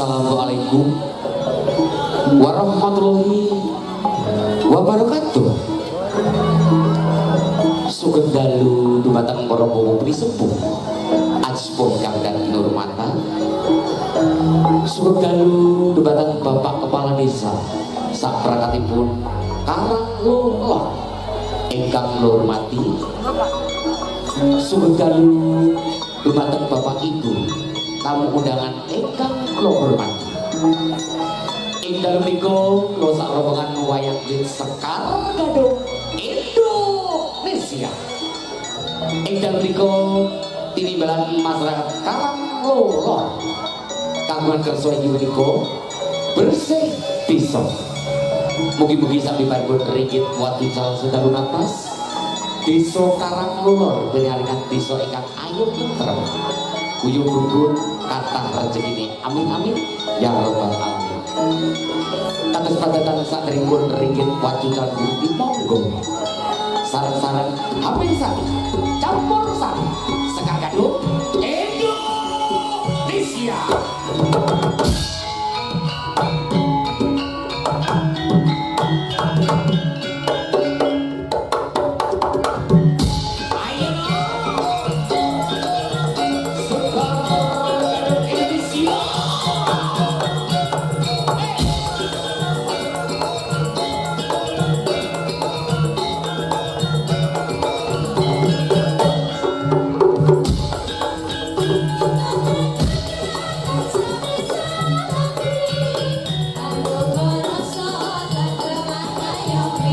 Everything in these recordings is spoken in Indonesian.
Assalamualaikum warahmatullahi wabarakatuh. Sugeng dalu dumateng para bapak sepuh ajpun kang kinurmatan. Sugeng dalu dumateng Bapak Kepala Desa saprakatipun Karanglolo ingkang kula hormati. Sugeng dalu dumateng Bapak Ibu tamu undangan ingkang kula hormati. Ing dalem menika kula sak rombongan wayang kulit Sekar Gadung Indonesia. Ing dalem menika tinimbalan masyarakat Karanglolo kagungan kersa inggih menika bersih bisa. Mugi-mugi sami paripun ringgit wadical sedalu napas Desa Karanglolo dengan desa ingkang ayu tentrem. Kuyuh rukun kathah rezekine. Amin amin ya rabbal alamin. Kados padatan sakderengipun ringgit wajukan budi monggo. Sareng-sareng hampir sari campur sari Sekar Gadung Indonesia. Yo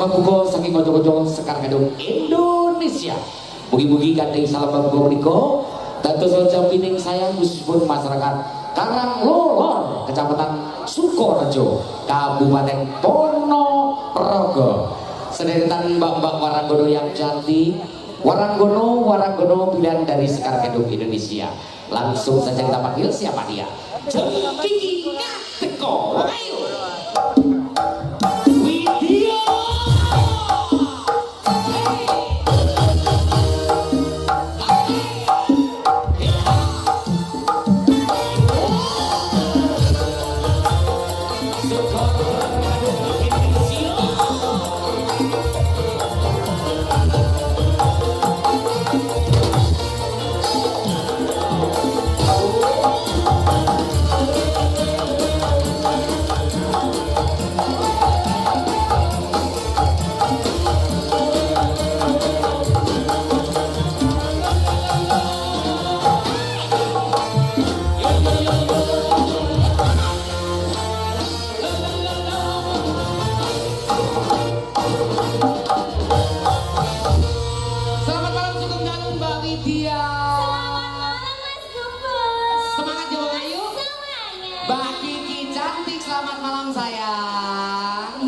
bangga saking kanca-kanca Sekar Gadung Indonesia. Mugi-mugi kanthi salam bangga menika dados jampining saya khususipun masyarakat Karanglolor, Kecamatan Sukorejo, Kabupaten Ponorogo. Sederetan mbak-mbak waranggono yang cantik, waranggono pilihan dari Sekar Gadung Indonesia. Langsung saja kita panggil siapa dia? Jempingan teko, ayo.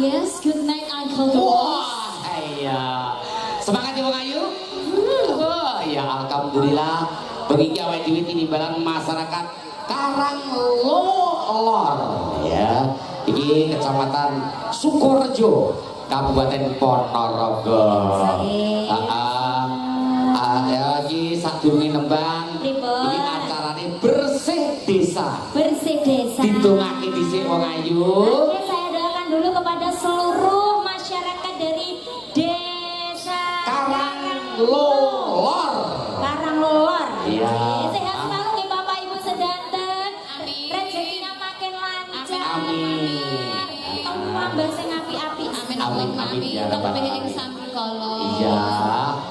Yes, good night Uncle Boss. Wah, iya. Semangat ya Bang Ayu. Oh, ya alhamdulillah. Bagi awake dhewe tinimbalan masyarakat Karanglolor ya. Iki Kecamatan Sukorejo, Kabupaten Ponorogo. Ya iki sadurunge nembang iki acarane bersih desa. Bersih desa. Ditungake dhisik Bang Ayu. Oke, saya doakan dulu kepada seluruh masyarakat dari desa Karanglolor. Karanglolor. Iya. Sehat selalu nih Bapak Ibu sedanten. Rezekinya makin lancar. Amin. Tambah sing api-api. Amin ya rabbal alamin. Iya.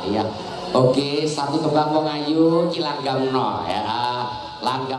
Iya. Oke, satu tembang Wong Ayu ki langgamno ya. Langgam